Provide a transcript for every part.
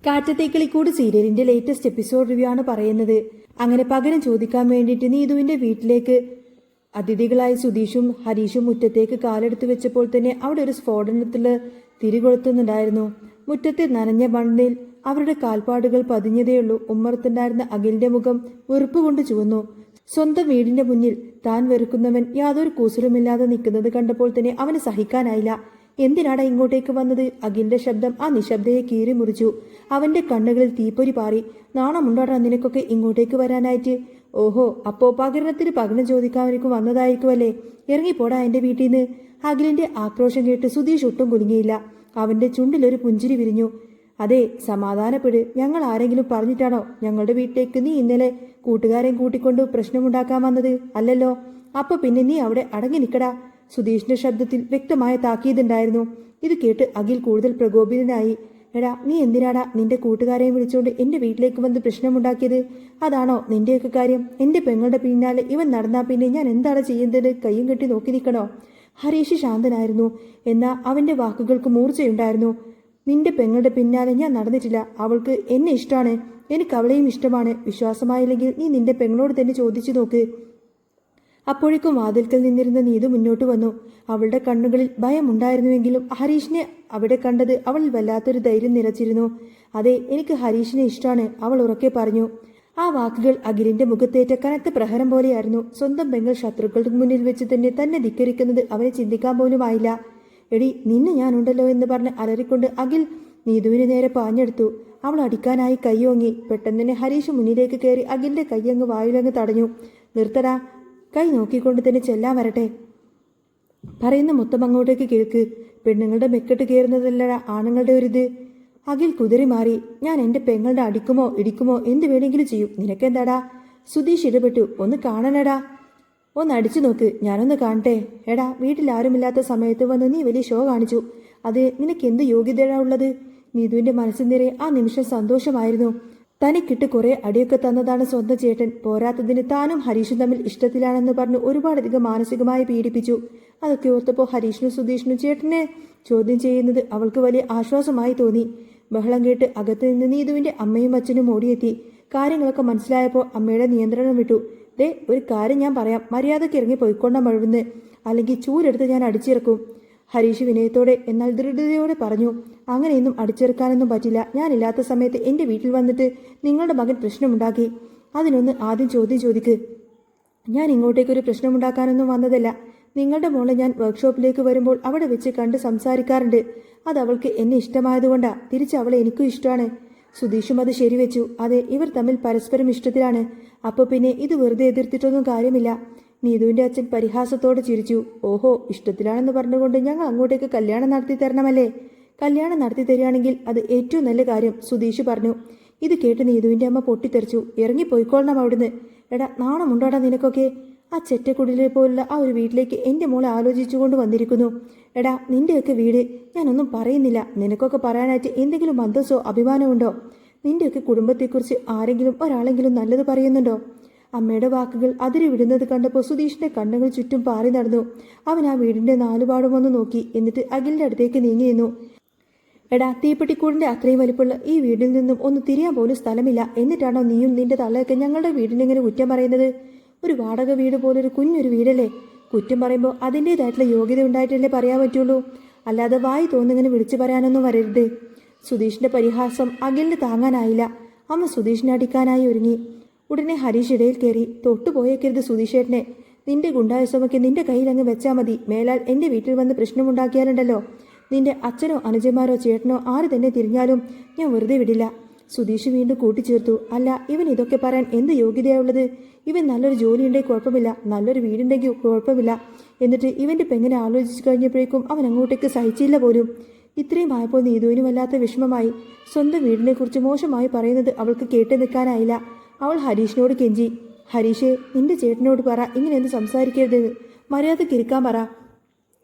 കാറ്റത്തേക്കിളിക്കൂട് സീരിയലിന്റെ latest episode review ആണ് പറയുന്നത്. അങ്ങനെ പകരം ചോദിക്കാൻ വേണ്ടിയിട്ട് നീതുവിന്റെ വീട്ടിലേക്ക് അതിഥികളായി സുധീഷും ഹരീഷും മുറ്റത്തേക്ക് കാലെടുത്ത് വെച്ചപ്പോൾ തന്നെ അവിടെ ഒരു സ്ഫോടനത്തില് തിരികൊളുത്തുന്നുണ്ടായിരുന്നു. മുറ്റത്തെ നനഞ്ഞ മണ്ണിൽ അവരുടെ കാൽപ്പാടുകൾ പതിഞ്ഞതേയുള്ളൂ. ഉമ്മറത്തുണ്ടായിരുന്ന അഖിലിന്റെ മുഖം വെറുപ്പുകൊണ്ട് ചുവന്നു. സ്വന്തം വീടിന്റെ മുന്നിൽ താൻ വെറുക്കുന്നവൻ യാതൊരു കൂസലുമില്ലാതെ നിൽക്കുന്നത് കണ്ടപ്പോൾ തന്നെ അവന് സഹിക്കാനായില്ല. എന്തിനാടാ ഇങ്ങോട്ടേക്ക് വന്നത്? അഖിലിന്റെ ശബ്ദം ആ നിശബ്ദയെ കീറി മുറിച്ചു. അവന്റെ കണ്ണുകളിൽ തീപ്പൊരി പാറി. നാണമുണ്ടോടാ നിനക്കൊക്കെ ഇങ്ങോട്ടേക്ക് വരാനായിട്ട്? ഓഹോ, അപ്പോ പകരണത്തിന് പകരം ചോദിക്കാനേക്കും വന്നതായിരിക്കുമല്ലേ? ഇറങ്ങിപ്പോടാ എന്റെ വീട്ടിൽ നിന്ന്. അഖിലിന്റെ ആക്രോശം കേട്ട് സുധീഷ് ഒട്ടും കുലുങ്ങിയില്ല. അവന്റെ ചുണ്ടിലൊരു പുഞ്ചിരി വിരിഞ്ഞു. അതെ, സമാധാനപ്പെട്. ഞങ്ങൾ ആരെങ്കിലും പറഞ്ഞിട്ടാണോ ഞങ്ങളുടെ വീട്ടിലേക്ക് നീ ഇന്നലെ കൂട്ടുകാരെയും കൂട്ടിക്കൊണ്ട് പ്രശ്നമുണ്ടാക്കാൻ വന്നത്? അല്ലല്ലോ. അപ്പൊ പിന്നെ നീ അവിടെ അടങ്ങി നിൽക്കടാ. സുധീഷിന്റെ ശബ്ദത്തിൽ വ്യക്തമായ താക്കീതുണ്ടായിരുന്നു. ഇത് കേട്ട് അഖിൽ കൂടുതൽ പ്രകോപിതനായി. എടാ, നീ എന്തിനാടാ നിന്റെ കൂട്ടുകാരെയും വിളിച്ചുകൊണ്ട് എന്റെ വീട്ടിലേക്ക് വന്ന് പ്രശ്നമുണ്ടാക്കിയത്? അതാണോ നിന്റെയൊക്കെ കാര്യം? എന്റെ പെങ്ങളുടെ പിന്നാലെ ഇവൻ നടന്നാ പിന്നെ ഞാൻ എന്താണ് ചെയ്യുന്നത്? കയ്യും കെട്ടി നോക്കി നിൽക്കണോ? ഹരീഷ് ശാന്തനായിരുന്നു. എന്നാൽ അവന്റെ വാക്കുകൾക്ക് മൂർച്ചയുണ്ടായിരുന്നു. നിന്റെ പെങ്ങളുടെ പിന്നാലെ ഞാൻ നടന്നിട്ടില്ല. അവൾക്ക് എന്നെ ഇഷ്ടമാണ്. എനിക്ക് അവളെയും ഇഷ്ടമാണ്. വിശ്വാസമായില്ലെങ്കിൽ നീ നിന്റെ പെങ്ങളോട് തന്നെ ചോദിച്ചു നോക്ക്. അപ്പോഴേക്കും വാതിൽക്കൽ നിന്നിരുന്ന നീതു മുന്നോട്ട് വന്നു. അവളുടെ കണ്ണുകളിൽ ഭയമുണ്ടായിരുന്നുവെങ്കിലും ഹരീഷിനെ അവിടെ കണ്ടത് അവളിൽ വല്ലാത്തൊരു ധൈര്യം നിറച്ചിരുന്നു. അതെ, എനിക്ക് ഹരീഷിനെ ഇഷ്ടമാണ്, അവൾ ഉറക്കെ പറഞ്ഞു. ആ വാക്കുകൾ അഖിലിന്റെ മുഖത്തേറ്റ കനത്ത പ്രഹരം പോലെയായിരുന്നു. സ്വന്തം പെങ്ങൾ ശത്രുക്കളുടെ മുന്നിൽ വെച്ച് തന്നെ ധിക്കരിക്കുന്നത് അവനെ ചിന്തിക്കാൻ പോലും ആയില്ല. എടി, നിന്നെ ഞാനുണ്ടല്ലോ എന്ന് പറഞ്ഞ് അലറിക്കൊണ്ട് അഖിൽ നീതുവിന് നേരെ പാഞ്ഞെടുത്തു. അവൾ അടിക്കാനായി കൈയോങ്ങി. പെട്ടെന്ന് തന്നെ ഹരീഷ് മുന്നിലേക്ക് കയറി അഖിലിന്റെ കൈയങ്ങ് വായുലങ്ങ് തടഞ്ഞു. നിർത്തടാ, കൈ നോക്കിക്കൊണ്ട് തന്നെ ചെല്ലാൻ വരട്ടെ. പറയുന്ന മൊത്തം അങ്ങോട്ടേക്ക് കേൾക്ക്. പെണ്ണുങ്ങളുടെ മെക്കെട്ട് കയറുന്നതല്ലടാ ആണുങ്ങളുടെ ഒരിത്. അഖിൽ കുതിരി മാറി. ഞാൻ എന്റെ പെങ്ങളുടെ അടിക്കുമോ ഇടിക്കുമോ എന്ത് വേണമെങ്കിലും ചെയ്യും. നിനക്കെന്താടാ? സുധീഷ് ഇടപെട്ടു. ഒന്ന് കാണണടാ, ഒന്ന് അടിച്ചു നോക്ക്, ഞാനൊന്ന് കാണട്ടെ. എടാ, വീട്ടിലാരുമില്ലാത്ത സമയത്ത് വന്ന് നീ വലിയ ഷോ കാണിച്ചു. അത് നിനക്ക് എന്ത് യോഗ്യതയാ ഉള്ളത്? നീതുവിന്റെ മനസ്സിൽ നിറയെ ആ നിമിഷം സന്തോഷമായിരുന്നു. തനിക്കിട്ട് കുറെ അടിയൊക്കെ തന്നതാണ് സ്വന്തം ചേട്ടൻ. പോരാത്തതിന് താനും ഹരീഷും തമ്മിൽ ഇഷ്ടത്തിലാണെന്ന് പറഞ്ഞ് ഒരുപാടധികം മാനസികമായി പീഡിപ്പിച്ചു. അതൊക്കെ ഓർത്തപ്പോൾ ഹരീഷിനും സുധീഷിനും ചേട്ടനെ ചോദ്യം ചെയ്യുന്നത് അവൾക്ക് വലിയ ആശ്വാസമായി തോന്നി. ബഹളം കേട്ട് അകത്ത് നിന്ന് നീതുവിന്റെ അമ്മയും അച്ഛനും ഓടിയെത്തി. കാര്യങ്ങളൊക്കെ മനസ്സിലായപ്പോൾ അമ്മയുടെ നിയന്ത്രണം വിട്ടു. ദേ, ഒരു കാര്യം ഞാൻ പറയാം, മര്യാദയ്ക്ക് ഇറങ്ങി പോയിക്കൊണ്ട മഴുവെന്ന്, അല്ലെങ്കിൽ ചൂരെടുത്ത് ഞാൻ അടിച്ചിറക്കും. ഹരീഷ് വിനയത്തോടെ എന്നാൽ ദൃഢതയോടെ പറഞ്ഞു. അങ്ങനെയൊന്നും അടിച്ചെറുക്കാനൊന്നും പറ്റില്ല. ഞാനില്ലാത്ത സമയത്ത് എന്റെ വീട്ടിൽ വന്നിട്ട് നിങ്ങളുടെ മകൻ പ്രശ്നമുണ്ടാക്കി. അതിനൊന്ന് ആദ്യം ചോദ്യം ചോദിക്ക്. ഞാൻ ഇങ്ങോട്ടേക്കൊരു പ്രശ്നമുണ്ടാക്കാനൊന്നും വന്നതല്ല. നിങ്ങളുടെ മോളെ ഞാൻ വർക്ക്ഷോപ്പിലേക്ക് വരുമ്പോൾ അവിടെ വെച്ച് കണ്ട് സംസാരിക്കാറുണ്ട്. അത് അവൾക്ക് എന്നെ ഇഷ്ടമായതുകൊണ്ടാ. തിരിച്ച് അവളെ എനിക്കും ഇഷ്ടമാണ്. സുധീഷും അത് ശരിവെച്ചു. അതെ, ഇവർ തമ്മിൽ പരസ്പരം ഇഷ്ടത്തിലാണ്. അപ്പോൾ പിന്നെ ഇത് വെറുതെ എതിർത്തിട്ടൊന്നും കാര്യമില്ല. നീതുവിന്റെ അച്ഛൻ പരിഹാസത്തോടെ ചിരിച്ചു. ഓഹോ, ഇഷ്ടത്തിലാണെന്ന് പറഞ്ഞുകൊണ്ട് ഞങ്ങൾ അങ്ങോട്ടേക്ക് കല്യാണം നടത്തി തരണമല്ലേ? കല്യാണം നടത്തി തരികയാണെങ്കിൽ അത് ഏറ്റവും നല്ല കാര്യം, സുധീഷ് പറഞ്ഞു. ഇത് കേട്ട് നീതുവിന്റെ അമ്മ പൊട്ടിത്തെറിച്ചു. ഇറങ്ങിപ്പോയിക്കൊള്ളണം അവിടുന്ന്. എടാ, നാണമുണ്ടോടാ നിനക്കൊക്കെ? ആ ചെറ്റക്കുടിലെ പോലുള്ള ആ ഒരു വീട്ടിലേക്ക് എന്റെ മോളെ ആലോചിച്ചുകൊണ്ട് വന്നിരിക്കുന്നു. എടാ, നിന്റെയൊക്കെ വീട് ഞാനൊന്നും പറയുന്നില്ല. നിനക്കൊക്കെ പറയാനായിട്ട് എന്തെങ്കിലും അന്തസ്സോ അഭിമാനമുണ്ടോ? നിന്റെയൊക്കെ കുടുംബത്തെക്കുറിച്ച് ആരെങ്കിലും ഒരാളെങ്കിലും നല്ലത് പറയുന്നുണ്ടോ? അമ്മയുടെ വാക്കുകൾ അതിരി വിടുന്നത് കണ്ടപ്പോൾ സുധീഷിന്റെ കണ്ണുകൾ ചുറ്റും പാറി നടന്നു. അവൻ ആ വീടിന്റെ നാലുപാടും ഒന്ന് നോക്കി. എന്നിട്ട് അഖിലിന്റെ അടുത്തേക്ക് നീങ്ങി നിന്നു. എടാ, തീപ്പെട്ടിക്കൂടിന്റെ അത്രയും വലിപ്പമുള്ള ഈ വീടിൽ നിന്നും ഒന്ന് തിരിയാൻ പോലും സ്ഥലമില്ല. എന്നിട്ടാണോ നീയും നിന്റെ തള്ളയൊക്കെ ഞങ്ങളുടെ വീടിനെങ്ങനെ കുറ്റം പറയുന്നത്? ഒരു വാടക വീട് പോലൊരു കുഞ്ഞൊരു വീടല്ലേ? കുറ്റം പറയുമ്പോൾ അതിൻ്റെതായിട്ടുള്ള യോഗ്യത ഉണ്ടായിട്ടല്ലേ പറയാൻ പറ്റുള്ളൂ. അല്ലാതെ വായി തോന്നിങ്ങനെ വിളിച്ചു പറയാനൊന്നും വരരുത്. സുധീഷിന്റെ പരിഹാസം അഖിലിന് താങ്ങാനായില്ല. അമ്മ സുധീഷിനെ അടിക്കാനായി ഒരുങ്ങി. ഉടനെ ഹരീഷ് ഇടയിൽ കയറി. തൊട്ടുപോയേക്കരുത് സുധീഷേട്ടനെ. നിന്റെ ഗുണ്ടായുസമൊക്കെ നിന്റെ കയ്യിൽ അങ്ങ് വെച്ചാൽ മതി. മേലാൽ എന്റെ വീട്ടിൽ വന്ന് പ്രശ്നമുണ്ടാക്കിയാലുണ്ടല്ലോ, നിന്റെ അച്ഛനോ അനുജന്മാരോ ചേട്ടനോ ആര് തന്നെ തിരിഞ്ഞാലും ഞാൻ വെറുതെ വിടില്ല. സുധീഷ് വീണ്ടും കൂട്ടിച്ചേർത്തു. അല്ല, ഇവൻ ഇതൊക്കെ പറയാൻ എന്ത് യോഗ്യതയുള്ളത്? ഇവൻ നല്ലൊരു ജോലിയുണ്ടെങ്കിൽ കുഴപ്പമില്ല, നല്ലൊരു വീടുണ്ടെങ്കിൽ കുഴപ്പമില്ല. എന്നിട്ട് ഇവന്റെ പെങ്ങനെ ആലോചിച്ചു കഴിഞ്ഞപ്പോഴേക്കും അവൻ അങ്ങോട്ടേക്ക് സഹിച്ചില്ല പോലും. ഇത്രയും ആയപ്പോൾ നീതുവിന് വല്ലാത്ത വിഷമമായി. സ്വന്തം വീടിനെ കുറിച്ച് മോശമായി പറയുന്നത് അവൾക്ക് കേട്ട് നിൽക്കാനായില്ല. അവൾ ഹരീഷിനോട് കെഞ്ചി. ഹരീഷേ, നിന്റെ ചേട്ടനോട് പറ ഇങ്ങനെ എന്ത് സംസാരിക്കരുതെന്ന്. മര്യാദയ്ക്ക് ഇരിക്കാൻ പറ.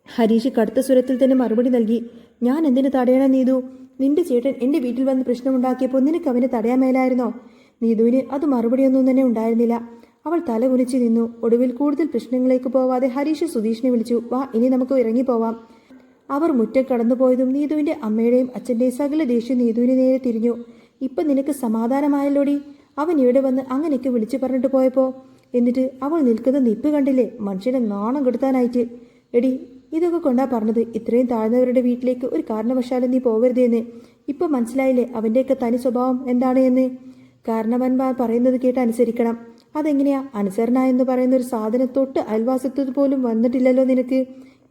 ഹരീഷ് കടുത്ത സ്വരത്തിൽ തന്നെ മറുപടി നൽകി. ഞാൻ എന്തിനു തടയണം നീതു? നിന്റെ ചേട്ടൻ എന്റെ വീട്ടിൽ വന്ന് പ്രശ്നമുണ്ടാക്കിയപ്പോൾ നിനക്ക് അവനെ തടയാൻ മേലായിരുന്നോ? നീതുവിന് അത് മറുപടിയൊന്നും തന്നെ ഉണ്ടായിരുന്നില്ല. അവൾ തല കുനിച്ചു നിന്നു. ഒടുവിൽ കൂടുതൽ പ്രശ്നങ്ങളിലേക്ക് പോവാതെ ഹരീഷ് സുധീഷിനെ വിളിച്ചു. വാ, ഇനി നമുക്ക് ഇറങ്ങിപ്പോവാം. അവർ മുറ്റം കടന്നുപോയതും നീതുവിന്റെ അമ്മയുടെയും അച്ഛന്റെയും സകല ദേഷ്യം നീതുവിന് നേരെ തിരിഞ്ഞു. ഇപ്പം നിനക്ക് സമാധാനമായല്ലോടി. അവൻ ഇവിടെ വന്ന് അങ്ങനെയൊക്കെ വിളിച്ചു പറഞ്ഞിട്ട് പോയപ്പോൾ എന്നിട്ട് അവൾ നിൽക്കുന്ന നിപ്പ് കണ്ടില്ലേ, മനുഷ്യനെ നാണം കെടുത്താനായിട്ട്. എടി, ഇതൊക്കെ കൊണ്ടാ പറഞ്ഞത് ഇത്രയും താഴ്ന്നവരുടെ വീട്ടിലേക്ക് ഒരു കാരണവശാലും നീ പോകരുതെന്ന്. ഇപ്പം മനസ്സിലായില്ലേ അവൻ്റെയൊക്കെ തനി സ്വഭാവം എന്താണ് എന്ന്. കാരണവന്മാർ പറയുന്നത് കേട്ട് അനുസരിക്കണം. അതെങ്ങനെയാ? അനുസരണ എന്ന് പറയുന്ന ഒരു സാധനം തൊട്ട് അയൽവാസത്തിൽ പോലും വന്നിട്ടില്ലല്ലോ നിനക്ക്.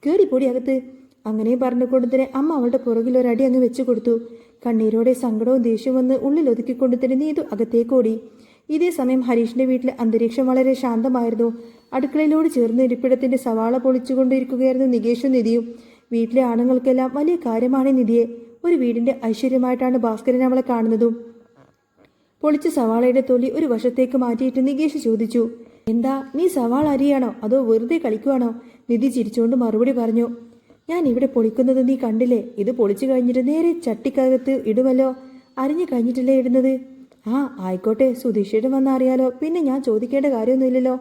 കയറിപ്പൊടി അകത്ത്. അങ്ങനെയും പറഞ്ഞുകൊണ്ട് തന്നെ അമ്മ അവളുടെ പുറകിൽ ഒരടി അങ്ങ് വെച്ചു കൊടുത്തു. കണ്ണീരോടെ സങ്കടവും ദേഷ്യവും വന്ന് ഉള്ളിൽ ഒതുക്കിക്കൊണ്ട് തന്നെ നീതു അകത്തേക്കോടി. ഇതേ സമയം ഹരീഷിന്റെ വീട്ടിലെ അന്തരീക്ഷം വളരെ ശാന്തമായിരുന്നു. അടുക്കളയിലോട് ചേർന്ന് ഇരിപ്പിടത്തിന്റെ സവാള പൊളിച്ചുകൊണ്ടിരിക്കുകയായിരുന്നു നികേഷും നിധിയും. വീട്ടിലെ ആണുങ്ങൾക്കെല്ലാം വലിയ കാര്യമാണ് നിധിയെ. ഒരു വീടിന്റെ ഐശ്വര്യമായിട്ടാണ് ഭാസ്കരൻ അവളെ കാണുന്നതും. പൊളിച്ച സവാളയുടെ തൊലി ഒരു വശത്തേക്ക് മാറ്റിയിട്ട് നികേഷ് ചോദിച്ചു, എന്താ നീ സവാള അരിയാണോ അതോ വെറുതെ കളിക്കുവാണോ? നിധി ചിരിച്ചുകൊണ്ട് മറുപടി പറഞ്ഞു, ഞാൻ ഇവിടെ പൊളിക്കുന്നത് നീ കണ്ടില്ലേ? ഇത് പൊളിച്ചു കഴിഞ്ഞിട്ട് നേരെ ചട്ടിക്കകത്ത് ഇടുമല്ലോ. അരിഞ്ഞു കഴിഞ്ഞിട്ടല്ലേ ഇടുന്നത്? ആ ആയിക്കോട്ടെ, സുധീഷേട്ടൻ വന്ന് അറിയാലോ, പിന്നെ ഞാൻ ചോദിക്കേണ്ട കാര്യമൊന്നുമില്ലല്ലോ.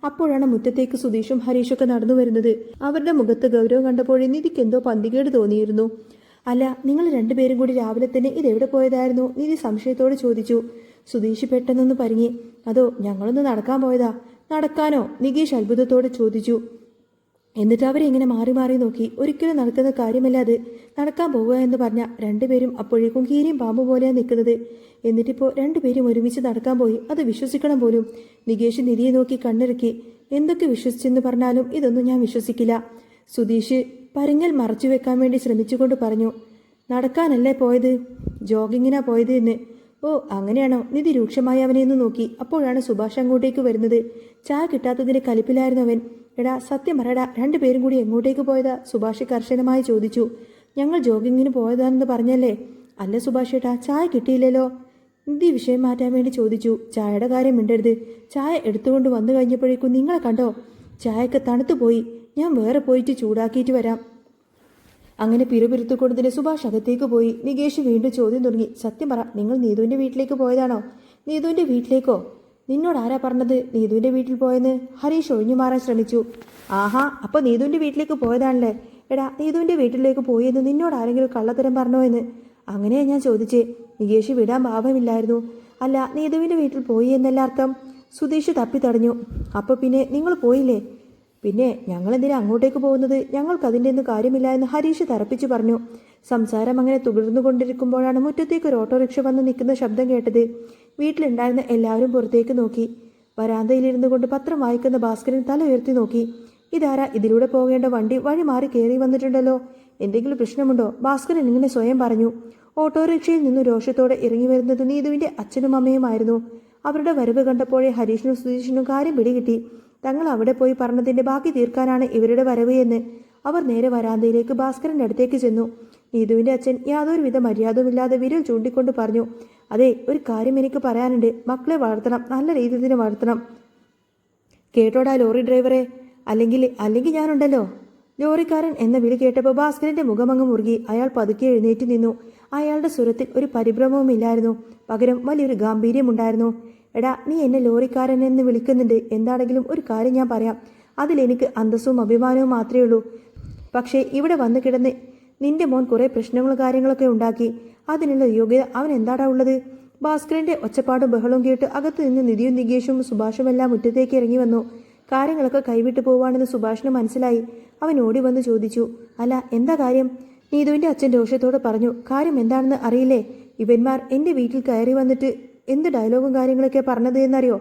അപ്പോഴാണ് മുറ്റത്തേക്ക് സുധീഷും ഹരീഷൊക്കെ നടന്നു വരുന്നത്. അവരുടെ മുഖത്ത് ഗൗരവം കണ്ടപ്പോഴേ നിധിക്ക് എന്തോ പന്തികേട് തോന്നിയിരുന്നു. അല്ല, നിങ്ങൾ രണ്ടുപേരും കൂടി രാവിലെ തന്നെ ഇതെവിടെ പോയതായിരുന്നു? നിധി സംശയത്തോട് ചോദിച്ചു. സുധീഷ് പെട്ടെന്നൊന്ന് പരിങ്ങി. അതോ ഞങ്ങളൊന്ന് നടക്കാൻ പോയതാ. നടക്കാനോ? നികേഷ് അത്ഭുതത്തോടെ ചോദിച്ചു. എന്നിട്ട് അവരെങ്ങനെ മാറി മാറി നോക്കി. ഒരിക്കലും നടക്കുന്ന കാര്യമല്ല അത്. നടക്കാൻ പോവുക എന്ന് പറഞ്ഞ രണ്ടുപേരും അപ്പോഴേക്കും കീരിയും പാമ്പും പോലെയാണ് നിൽക്കുന്നത്. എന്നിട്ടിപ്പോൾ രണ്ടുപേരും ഒരുമിച്ച് നടക്കാൻ പോയി. അത് വിശ്വസിക്കണം പോലും. നികേഷ് നിധിയെ നോക്കി കണ്ണിറുക്കി. എന്തൊക്കെ വിശ്വസിച്ചെന്ന് പറഞ്ഞാലും ഇതൊന്നും ഞാൻ വിശ്വസിക്കില്ല. സുധീഷ് പരിങ്ങൽ മറച്ചു വെക്കാൻ വേണ്ടി ശ്രമിച്ചുകൊണ്ട് പറഞ്ഞു, നടക്കാനല്ലേ പോയത്, ജോഗിങ്ങിനാ പോയത് എന്ന്. ഓ അങ്ങനെയാണോ? നിധി രൂക്ഷമായി അവനെ ഒന്ന് നോക്കി. അപ്പോഴാണ് സുഭാഷ് അങ്ങോട്ടേക്ക് വരുന്നത്. ചായ കിട്ടാത്തതിന്റെ കലിപ്പിലായിരുന്നു അവൻ. എടാ സത്യം പറയടാ, രണ്ടുപേരും കൂടി എങ്ങോട്ടേക്ക് പോയതാ? സുഭാഷ് കർശനമായി ചോദിച്ചു. ഞങ്ങൾ ജോഗിങ്ങിന് പോയതാണെന്ന് പറഞ്ഞല്ലേ? അല്ല സുഭാഷ് ഏട്ടാ, ചായ കിട്ടിയില്ലല്ലോ. നിധി വിഷയം മാറ്റാൻ വേണ്ടി ചോദിച്ചു. ചായയുടെ കാര്യം മിണ്ടരുത്. ചായ എടുത്തുകൊണ്ട് വന്നു കഴിഞ്ഞപ്പോഴേക്കും നിങ്ങളെ കണ്ടോ? ചായക്ക് തണുത്തുപോയി. ഞാൻ വേറെ പോയിട്ട് ചൂടാക്കിയിട്ട് വരാം. അങ്ങനെ പിറുപിറുത്തുകൊണ്ടതിന് സുഭാഷ് അകത്തേക്ക് പോയി. നികേഷ് വീണ്ടും ചോദ്യം തുടങ്ങി. സത്യം പറ, നിങ്ങൾ നീതുവിന്റെ വീട്ടിലേക്ക് പോയതാണോ? നീതുവിന്റെ വീട്ടിലേക്കോ? നിന്നോട് ആരാ പറഞ്ഞത് നീതുവിന്റെ വീട്ടിൽ പോയെന്ന്? ഹരീഷ് ഒഴിഞ്ഞു മാറാൻ ശ്രമിച്ചു. ആഹാ, അപ്പോൾ നീതുവിന്റെ വീട്ടിലേക്ക് പോയതാണല്ലേ? എടാ, നീതുവിന്റെ വീട്ടിലേക്ക് പോയെന്ന് നിന്നോട് ആരെങ്കിലും കള്ളത്തരം പറഞ്ഞോ എന്ന്? അങ്ങനെയാ ഞാൻ ചോദിച്ചേ. നികേഷ് വിടാൻ ഭാവമില്ലായിരുന്നു. അല്ല, നീതുവിന്റെ വീട്ടിൽ പോയി എന്നല്ല അർത്ഥം. സുധീഷ് തപ്പി തടഞ്ഞു. അപ്പോൾ പിന്നെ നിങ്ങൾ പോയില്ലേ? പിന്നെ ഞങ്ങളെന്തിനാ അങ്ങോട്ടേക്ക് പോകുന്നത്? ഞങ്ങൾക്ക് അതിൻ്റെ ഒന്നും കാര്യമില്ല എന്ന് ഹരീഷ് തറപ്പിച്ചു പറഞ്ഞു. സംസാരം അങ്ങനെ തുടർന്നു കൊണ്ടിരിക്കുമ്പോഴാണ് മുറ്റത്തേക്ക് ഒരു ഓട്ടോറിക്ഷ വന്ന് നിൽക്കുന്ന ശബ്ദം കേട്ടത്. വീട്ടിലുണ്ടായിരുന്ന എല്ലാവരും പുറത്തേക്ക് നോക്കി. വരാന്തയിലിരുന്നു കൊണ്ട് പത്രം വായിക്കുന്ന ഭാസ്കരൻ തല ഉയർത്തി നോക്കി. ഇതാരാ? ഇതിലൂടെ പോകേണ്ട വണ്ടി വഴി മാറി കയറി വന്നിട്ടുണ്ടല്ലോ. എന്തെങ്കിലും പ്രശ്നമുണ്ടോ? ഭാസ്കരൻ ഇങ്ങനെ സ്വയം പറഞ്ഞു. ഓട്ടോറിക്ഷയിൽ നിന്നു രോഷത്തോടെ ഇറങ്ങി വരുന്നത് നീതുവിന്റെ അച്ഛനും അമ്മയുമായിരുന്നു. അവരുടെ വരവ് കണ്ടപ്പോഴേ ഹരീഷിനും സുധീഷിനും കാര്യം പിടികിട്ടി. തങ്ങൾ അവിടെ പോയി പറഞ്ഞതിന്റെ ബാക്കി തീർക്കാനാണ് ഇവരുടെ വരവ് എന്ന്. അവർ നേരെ വരാന്തയിലേക്ക് ഭാസ്കരന്റെ അടുത്തേക്ക് ചെന്നു. നീതുവിന്റെ അച്ഛൻ യാതൊരുവിധ മര്യാദയുമില്ലാതെ വിരൽ ചൂണ്ടിക്കൊണ്ട് പറഞ്ഞു, അതെ, ഒരു കാര്യം എനിക്ക് പറയാനുണ്ട്. മക്കളെ വളർത്തണം, നല്ല രീതിയിൽ തന്നെ വളർത്തണം. കേട്ടോടാ ലോറി ഡ്രൈവറെ, അല്ലെങ്കിൽ ഞാനുണ്ടല്ലോ. ലോറിക്കാരൻ എന്ന വിളി കേട്ടപ്പോൾ ഭാസ്കരന്റെ മുഖമങ്ങ് മുറുകി. അയാൾ പതുക്കെ എഴുന്നേറ്റ് നിന്നു. അയാളുടെ സ്വരത്തിൽ ഒരു പരിഭ്രമവും ഇല്ലായിരുന്നു, പകരം വലിയൊരു ഗാംഭീര്യമുണ്ടായിരുന്നു. എടാ, നീ എന്നെ ലോറിക്കാരൻ എന്ന് വിളിക്കുന്നുണ്ട്. എന്താണെങ്കിലും ഒരു കാര്യം ഞാൻ പറയാം. അതിലെനിക്ക് അന്തസ്സും അഭിമാനവും മാത്രമേ ഉള്ളൂ. പക്ഷേ ഇവിടെ വന്ന് കിടന്ന് നിന്റെ മോൻ കുറേ പ്രശ്നങ്ങളും കാര്യങ്ങളൊക്കെ ഉണ്ടാക്കി. അതിനുള്ള യോഗ്യത അവൻ എന്താടാ ഉള്ളത്? ഭാസ്കരന്റെ ഒച്ചപ്പാടും ബഹളവും കേട്ട് അകത്ത് നിന്ന് നിധിയും നികേഷും സുഭാഷുമെല്ലാം മുറ്റത്തേക്ക് ഇറങ്ങി വന്നു. കാര്യങ്ങളൊക്കെ കൈവിട്ടു പോവാണെന്ന് സുഭാഷിന് മനസ്സിലായി. അവൻ ഓടി വന്ന് ചോദിച്ചു, അല്ല എന്താ കാര്യം? നീതുവിന്റെ അച്ഛൻ രോഷത്തോട് പറഞ്ഞു, കാര്യം എന്താണെന്ന് അറിയില്ലേ? ഇവന്മാർ എൻ്റെ വീട്ടിൽ കയറി വന്നിട്ട് എന്ത് ഡയലോഗും കാര്യങ്ങളൊക്കെ പറഞ്ഞത് എന്നറിയോ?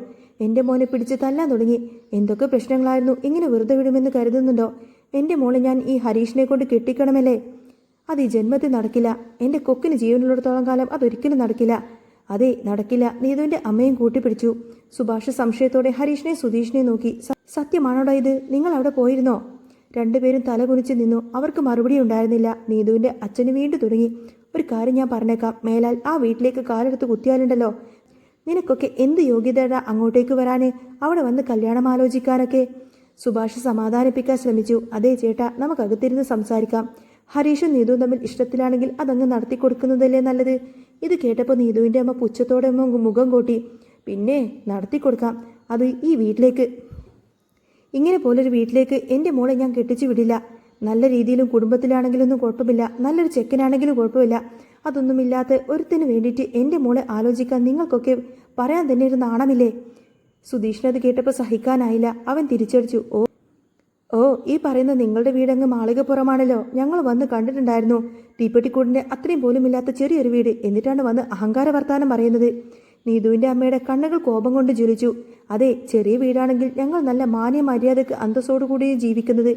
എൻ്റെ മോനെ പിടിച്ച് തല്ലാൻ തുടങ്ങി. എന്തൊക്കെ പ്രശ്നങ്ങളായിരുന്നു. ഇങ്ങനെ വെറുതെ വിടുമെന്ന് കരുതുന്നുണ്ടോ? എൻ്റെ മോളെ ഞാൻ ഈ ഹരീഷിനെ കൊണ്ട് കെട്ടിക്കണമല്ലേ? അത് ഈ ജന്മത്തിൽ നടക്കില്ല. എൻ്റെ കൊക്കിന് ജീവനുള്ളിടത്തോളം കാലം അതൊരിക്കലും നടക്കില്ല. അതെ, നടക്കില്ല. നീതുവിന്റെ അമ്മയും കൂട്ടിപ്പിടിച്ചു. സുഭാഷ് സംശയത്തോടെ ഹരീഷിനെ സുധീഷിനെ നോക്കി. സത്യമാണോടാ ഇത്? നിങ്ങൾ അവിടെ പോയിരുന്നോ? രണ്ടുപേരും തല കുനിച്ച് നിന്നു. അവർക്ക് മറുപടി ഉണ്ടായിരുന്നില്ല. നീതുവിന്റെ അച്ഛന് വീണ്ടും തുടങ്ങി, ഒരു കാര്യം ഞാൻ പറഞ്ഞേക്കാം. മേലാൽ ആ വീട്ടിലേക്ക് കാലെടുത്ത് കുത്തിയാലുണ്ടല്ലോ. നിനക്കൊക്കെ എന്ത് യോഗ്യതയുടെ അങ്ങോട്ടേക്ക് വരാന്? അവിടെ വന്ന് കല്യാണം ആലോചിക്കാനൊക്കെ? സുഭാഷ് സമാധാനിപ്പിക്കാൻ ശ്രമിച്ചു. അതേ ചേട്ടാ, നമുക്കകത്തിരുന്ന് സംസാരിക്കാം. ഹരീഷും നീതുവും തമ്മിൽ ഇഷ്ടത്തിലാണെങ്കിൽ അതങ്ങ് നടത്തിക്കൊടുക്കുന്നതല്ലേ നല്ലത്. ഇത് കേട്ടപ്പോൾ നീതുവിൻ്റെ അമ്മ പുച്ഛത്തോടെ മുഖം കൂട്ടി. പിന്നെ നടത്തിക്കൊടുക്കാം, അത് ഈ വീട്ടിലേക്ക്. ഇങ്ങനെ പോലൊരു വീട്ടിലേക്ക് എൻ്റെ മോളെ ഞാൻ കെട്ടിച്ചു വിടില്ല. നല്ല രീതിയിലും കുടുംബത്തിലാണെങ്കിലൊന്നും കുഴപ്പമില്ല, നല്ലൊരു ചെക്കനാണെങ്കിലും കുഴപ്പമില്ല. അതൊന്നുമില്ലാത്ത ഒരുത്തിന് വേണ്ടിയിട്ട് എൻ്റെ മോളെ ആലോചിക്കാൻ നിങ്ങൾക്കൊക്കെ പറയാൻ തന്നെ ഒരു നാണമില്ലേ? സുധീഷിനത് കേട്ടപ്പോൾ സഹിക്കാനായില്ല. അവൻ തിരിച്ചടിച്ചു. ഓ ഈ പറയുന്ന നിങ്ങളുടെ വീടങ്ങ് മാളികപ്പുറമാണല്ലോ. ഞങ്ങൾ വന്ന് കണ്ടിട്ടുണ്ടായിരുന്നു. തീപ്പെട്ടിക്കൂടിൻ്റെ അത്രയും പോലും ഇല്ലാത്ത ചെറിയൊരു വീട്. എന്നിട്ടാണ് വന്ന് അഹങ്കാര വർത്താനം പറയുന്നത്. നീതുവിൻ്റെ അമ്മയുടെ കണ്ണുകൾ കോപം കൊണ്ട് ജ്വലിച്ചു. അതെ, ചെറിയ വീടാണെങ്കിൽ ഞങ്ങൾ നല്ല മാന്യ മര്യാദക്ക് അന്തസ്സോടുകൂടി ജീവിക്കുന്നത്.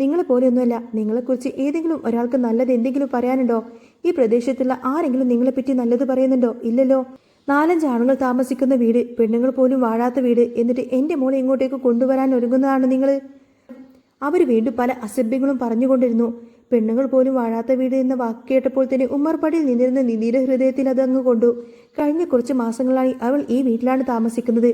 നിങ്ങളെപ്പോലെയൊന്നുമല്ല. നിങ്ങളെക്കുറിച്ച് ഏതെങ്കിലും ഒരാൾക്ക് നല്ലത് എന്തെങ്കിലും പറയാനുണ്ടോ? ഈ പ്രദേശത്തുള്ള ആരെങ്കിലും നിങ്ങളെപ്പറ്റി നല്ലത് പറയുന്നുണ്ടോ? ഇല്ലല്ലോ. 4-5 ആണുങ്ങൾ താമസിക്കുന്ന വീട്, പെണ്ണുങ്ങൾ പോലും വാഴാത്ത വീട്. എന്നിട്ട് എൻ്റെ മോളെ ഇങ്ങോട്ടേക്ക് കൊണ്ടുവരാൻ ഒരുങ്ങുന്നതാണ് നിങ്ങൾ. അവർ വീണ്ടും പല അസഭ്യങ്ങളും പറഞ്ഞുകൊണ്ടിരുന്നു. പെണ്ണുങ്ങൾ പോലും വാഴാത്ത വീട് എന്ന വാക്ക് കേട്ടപ്പോൾ തന്നെ ഉമ്മർപടിയിൽ നിന്നിരുന്ന നിധിയുടെ ഹൃദയത്തിൽ അതങ്ങ് കൊണ്ടു. കഴിഞ്ഞ കുറച്ച് മാസങ്ങളായി അവൾ ഈ വീട്ടിലാണ് താമസിക്കുന്നത്.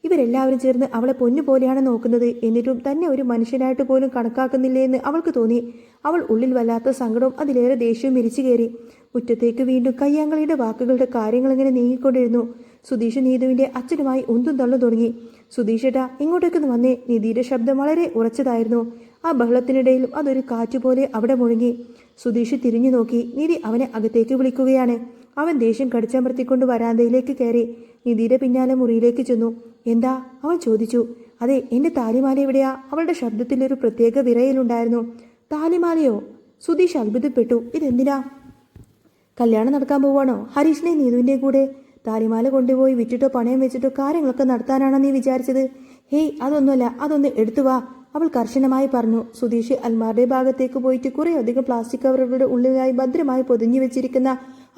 ഇവരെല്ലാവരും ചേർന്ന് അവളെ പൊന്നുപോലെയാണ് നോക്കുന്നത്. എന്നിട്ടും തന്നെ ഒരു മനുഷ്യനായിട്ട് പോലും കണക്കാക്കുന്നില്ലേ എന്ന് അവൾക്ക് തോന്നി. അവൾ ഉള്ളിൽ വല്ലാത്ത സങ്കടവും അതിലേറെ ദേഷ്യവും വിരിച്ചു കയറി. മുറ്റത്തേക്ക് വീണ്ടും കയ്യാങ്കളിയുടെ വാക്കുകളുടെ കാര്യങ്ങളിങ്ങനെ നീങ്ങിക്കൊണ്ടിരുന്നു. സുധീഷ് നീതുവിൻ്റെ അച്ഛനുമായി ഉന്തും തള്ളും തുടങ്ങി. സുധീഷേട്ടാ, ഇങ്ങോട്ടേക്കൊന്ന് വന്നേ. നിധിയുടെ ശബ്ദം വളരെ ഉറച്ചതായിരുന്നു. ആ ബഹളത്തിനിടയിലും അതൊരു കാറ്റുപോലെ അവിടെ മുഴങ്ങി. സുധീഷ് തിരിഞ്ഞു നോക്കി. നിധി അവനെ അകത്തേക്ക് വിളിക്കുകയാണ്. അവൻ ദേഷ്യം കടിച്ചമർത്തിക്കൊണ്ട് വരാന്തയിലേക്ക് കയറി. നിധിയുടെ പിന്നാലെ മുറിയിലേക്ക് ചെന്നു. എന്താ? അവൻ ചോദിച്ചു. അതെ, എൻ്റെ താലിമാല എവിടെയാ? അവളുടെ ശബ്ദത്തിലൊരു പ്രത്യേക വിറയലുണ്ടായിരുന്നു. താലിമാലയോ? സുധീഷ് അത്ഭുതപ്പെട്ടു. ഇതെന്തിനാ? കല്യാണം നടക്കാൻ പോവാണോ? ഹരീഷിനെ നീതുവിൻ്റെ കൂടെ? താലിമാല കൊണ്ടുപോയി വിറ്റിട്ടോ പണയം വെച്ചിട്ടോ കാര്യങ്ങളൊക്കെ നടത്താനാണോ നീ വിചാരിച്ചത്? ഹേയ്, അതൊന്നുമല്ല. അതൊന്ന് എടുത്തു വാ, അവൾ കർശനമായി പറഞ്ഞു. സുധീഷ് അൽമാരുടെ ഭാഗത്തേക്ക് പോയിട്ട് കുറേയധികം പ്ലാസ്റ്റിക് കവറുകളുടെ ഉള്ളിലായി ഭദ്രമായി പൊതിഞ്ഞു വെച്ചിരിക്കുന്ന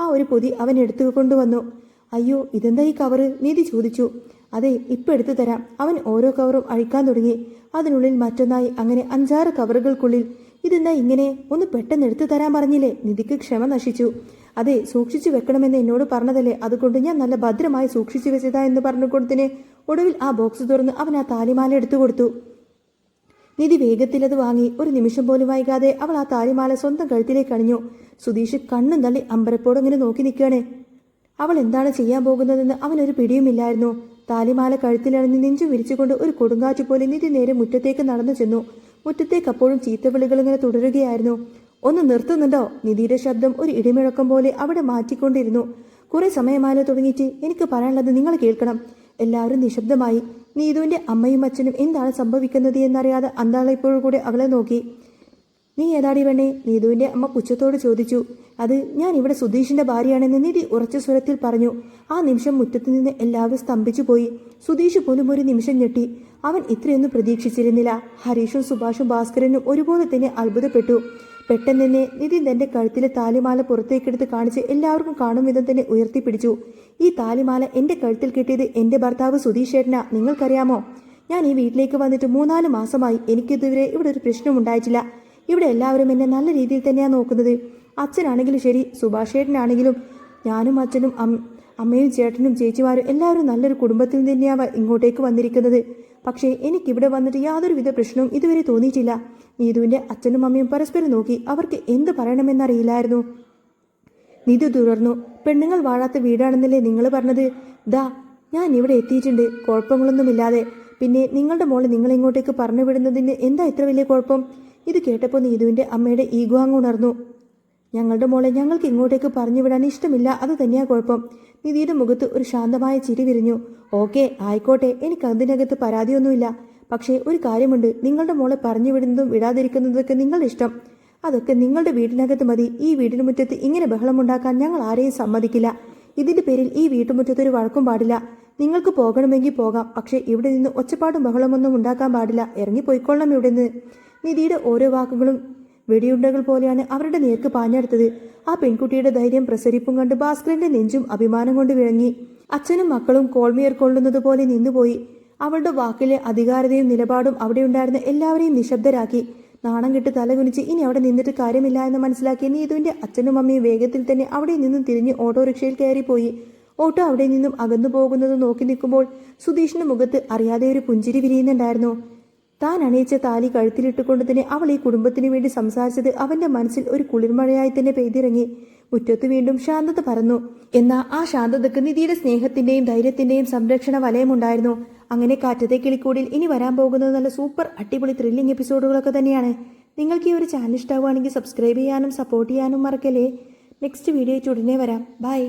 ആ ഒരു പൊതി അവൻ എടുത്തു കൊണ്ടുവന്നു. അയ്യോ, ഇതെന്താ ഈ കവറ്? നീതി ചോദിച്ചു. അതെ, ഇപ്പം എടുത്തു തരാം. അവൻ ഓരോ കവറും അഴിക്കാൻ തുടങ്ങി. അതിനുള്ളിൽ മറ്റൊന്നായി, അങ്ങനെ 5-6 കവറുകൾക്കുള്ളിൽ. ഇതെന്താ ഇങ്ങനെ? ഒന്ന് പെട്ടെന്ന് എടുത്തു തരാൻ പറഞ്ഞില്ലേ? നിധിക്ക് ക്ഷമ നശിച്ചു. അതെ, സൂക്ഷിച്ചു വെക്കണമെന്ന് എന്നോട് പറഞ്ഞതല്ലേ, അതുകൊണ്ട് ഞാൻ നല്ല ഭദ്രമായി സൂക്ഷിച്ചു വെച്ചതാ എന്ന് പറഞ്ഞുകൊടുത്തിന് ഒടുവിൽ ആ ബോക്സ് തുറന്ന് അവൻ ആ താലിമാല എടുത്തു കൊടുത്തു. നിധി വേഗത്തിലത് വാങ്ങി. ഒരു നിമിഷം പോലും വൈകാതെ അവൾ ആ താലിമാല സ്വന്തം കഴുത്തിലേക്ക് അണിഞ്ഞു. സുധീഷ് കണ്ണും തള്ളി അമ്പരപ്പോടങ്ങനെ നോക്കി നിൽക്കുകയാണ്. അവൾ എന്താണ് ചെയ്യാൻ പോകുന്നതെന്ന് അവനൊരു പിടിയുമില്ലായിരുന്നു. താലിമാല കഴുത്തിലണിഞ്ഞ് നെഞ്ചും വിരിച്ചുകൊണ്ട് ഒരു കൊടുങ്കാറ്റ് പോലെ നിധി നേരെ മുറ്റത്തേക്ക് നടന്നു ചെന്നു. മുറ്റത്തേക്ക് അപ്പോഴും ചീത്തവിളികൾ ഇങ്ങനെ തുടരുകയായിരുന്നു. ഒന്ന് നിർത്തുന്നുണ്ടോ? നിധിയുടെ ശബ്ദം ഒരു ഇടിമുഴക്കം പോലെ അവിടെ മാറ്റിക്കൊണ്ടിരുന്നു. കുറെ സമയമായാലോ തുടങ്ങിയിട്ട്. എനിക്ക് പറയാനുള്ളത് നിങ്ങൾ കേൾക്കണം. എല്ലാവരും നിശബ്ദമായി. നീതുവിൻ്റെ അമ്മയും അച്ഛനും എന്താണ് സംഭവിക്കുന്നത് എന്നറിയാതെ അന്താളിപ്പോഴും കൂടെ അവളെ നോക്കി. നീ ഏതാടി പെണ്ണേ? നീതുവിൻ്റെ അമ്മ പുച്ഛത്തോട് ചോദിച്ചു. അത് ഞാൻ ഇവിടെ സുധീഷിന്റെ ഭാര്യയാണെന്ന് നിധി ഉറച്ച സ്വരത്തിൽ പറഞ്ഞു. ആ നിമിഷം മുറ്റത്ത് നിന്ന് എല്ലാവരും സ്തംഭിച്ചു പോയി. സുധീഷ് പോലും ഒരു നിമിഷം ഞെട്ടി. അവൻ ഇത്രയൊന്നും പ്രതീക്ഷിച്ചിരുന്നില്ല. ഹരീഷും സുഭാഷും ഭാസ്കരനും ഒരുപോലെ തന്നെ അത്ഭുതപ്പെട്ടു. പെട്ടെന്ന് തന്നെ നിധി തന്റെ കഴുത്തിലെ താലിമാല പുറത്തേക്കെടുത്ത് കാണിച്ച് എല്ലാവർക്കും കാണും വിധം തന്നെ ഉയർത്തിപ്പിടിച്ചു. ഈ താലിമാല എന്റെ കഴുത്തിൽ കെട്ടിയത് എന്റെ ഭർത്താവ് സുധീഷേട്ടനാ. നിങ്ങൾക്കറിയാമോ? ഞാൻ ഈ വീട്ടിലേക്ക് വന്നിട്ട് 3-4 മാസമായി. എനിക്കിതുവരെ ഇവിടെ ഒരു പ്രശ്നം ഉണ്ടായിട്ടില്ല. ഇവിടെ എല്ലാവരും എന്നെ നല്ല രീതിയിൽ തന്നെയാണ് നോക്കുന്നത്. അച്ഛനാണെങ്കിലും ശരി, സുഭാഷേട്ടനാണെങ്കിലും. ഞാനും അച്ഛനും അമ്മയും ചേട്ടനും ചേച്ചിമാരും എല്ലാവരും നല്ലൊരു കുടുംബത്തിൽ തന്നെയാണ് ഇങ്ങോട്ടേക്ക് വന്നിരിക്കുന്നത്. പക്ഷേ എനിക്കിവിടെ വന്നിട്ട് യാതൊരുവിധ പ്രശ്നവും ഇതുവരെ തോന്നിയിട്ടില്ല. നീതുവിൻ്റെ അച്ഛനും അമ്മയും പരസ്പരം നോക്കി. അവർക്ക് എന്ത് പറയണമെന്നറിയില്ലായിരുന്നു. നീതു തുടർന്നു. പെണ്ണുങ്ങൾ വാഴാത്ത വീടാണെന്നല്ലേ നിങ്ങൾ പറഞ്ഞത്? ദാ ഞാൻ ഇവിടെ എത്തിയിട്ടുണ്ട്, കുഴപ്പങ്ങളൊന്നുമില്ലാതെ. പിന്നെ നിങ്ങളുടെ മോളെ നിങ്ങളിങ്ങോട്ടേക്ക് പറഞ്ഞു വിടുന്നതിന് എന്താ ഇത്ര വലിയ കുഴപ്പം? ഇത് കേട്ടപ്പോൾ നീതുവിൻ്റെ അമ്മയുടെ ഈഗോ അങ്ങ് ഉണർന്നു. ഞങ്ങളുടെ മോളെ ഞങ്ങൾക്ക് ഇങ്ങോട്ടേക്ക് പറഞ്ഞു വിടാൻ ഇഷ്ടമില്ല, അത് തന്നെയാ കുഴപ്പം. നിധിയുടെ മുഖത്ത് ഒരു ശാന്തമായ ചിരി വിരിഞ്ഞു. ഓക്കെ, ആയിക്കോട്ടെ, എനിക്ക് അതിനകത്ത് പരാതിയൊന്നുമില്ല. പക്ഷേ ഒരു കാര്യമുണ്ട്. നിങ്ങളുടെ മോളെ പറഞ്ഞു വിടുന്നതും വിടാതിരിക്കുന്നതൊക്കെ നിങ്ങളുടെ ഇഷ്ടം. അതൊക്കെ നിങ്ങളുടെ വീടിനകത്ത് മതി. ഈ വീടിന് മുറ്റത്ത് ഇങ്ങനെ ബഹളമുണ്ടാക്കാൻ ഞങ്ങൾ ആരെയും സമ്മതിക്കില്ല. ഇതിന്റെ പേരിൽ ഈ വീട്ടുമുറ്റത്തൊരു വഴക്കും പാടില്ല. നിങ്ങൾക്ക് പോകണമെങ്കിൽ പോകാം, പക്ഷേ ഇവിടെ നിന്ന് ഒച്ചപ്പാടും ബഹളമൊന്നും ഉണ്ടാക്കാൻ പാടില്ല. ഇറങ്ങിപ്പോയിക്കൊള്ളാം ഇവിടെ നിന്ന്. നിധിയുടെ ഓരോ വാക്കുകളും വെടിയുണ്ടകൾ പോലെയാണ് അവരുടെ നേർക്ക് പാഞ്ഞെടുത്തത്. ആ പെൺകുട്ടിയുടെ ധൈര്യം പ്രസരിപ്പും കണ്ട് ഭാസ്കരന്റെ നെഞ്ചും അഭിമാനം കൊണ്ട് വിളങ്ങി. അച്ഛനും മക്കളും കോൾമേർ കൊള്ളുന്നത് പോലെ നിന്നുപോയി. അവളുടെ വാക്കിലെ അധികാരതയും നിലപാടും അവിടെയുണ്ടായിരുന്ന എല്ലാവരെയും നിശബ്ദരാക്കി. നാണം കെട്ട് തലകുനിച്ച് ഇനി അവിടെ നിന്നിട്ട് കാര്യമില്ല എന്ന് മനസ്സിലാക്കിയ നീതുവിന്റെ അച്ഛനും അമ്മയും വേഗത്തിൽ തന്നെ അവിടെ നിന്നും തിരിഞ്ഞ് ഓട്ടോറിക്ഷയിൽ കയറിപ്പോയി. ഓട്ടോ അവിടെ നിന്നും അകന്നു പോകുന്നത് നോക്കി നിൽക്കുമ്പോൾ സുധീഷിന്റെ മുഖത്ത് അറിയാതെ ഒരു പുഞ്ചിരി വിരിയുന്നുണ്ടായിരുന്നു. താൻ അണിയിച്ച താലി കഴുത്തിലിട്ടുകൊണ്ട് തന്നെ അവൾ ഈ കുടുംബത്തിനു വേണ്ടി സംസാരിച്ചത് അവന്റെ മനസ്സിൽ ഒരു കുളിർമഴയായി തന്നെ പെയ്തിറങ്ങി. മുറ്റത്ത് വീണ്ടും ശാന്തത പരന്നു. എന്നാൽ ആ ശാന്തതക്ക് നിധിയുടെ സ്നേഹത്തിന്റെയും ധൈര്യത്തിന്റെയും സംരക്ഷണ വലയമുണ്ടായിരുന്നു. അങ്ങനെ കാറ്റത്തെ കിളിക്കൂടിൽ ഇനി വരാൻ പോകുന്നത് നല്ല സൂപ്പർ അടിപൊളി ത്രില്ലിംഗ് എപ്പിസോഡുകളൊക്കെ തന്നെയാണ്. നിങ്ങൾക്ക് ഈ ഒരു ചാനൽ ഇഷ്ടമാവുകയാണെങ്കിൽ സബ്സ്ക്രൈബ് ചെയ്യാനും സപ്പോർട്ട് ചെയ്യാനും മറക്കല്ലേ. നെക്സ്റ്റ് വീഡിയോ ആയിട്ട് ഉടനെ വരാം. ബൈ.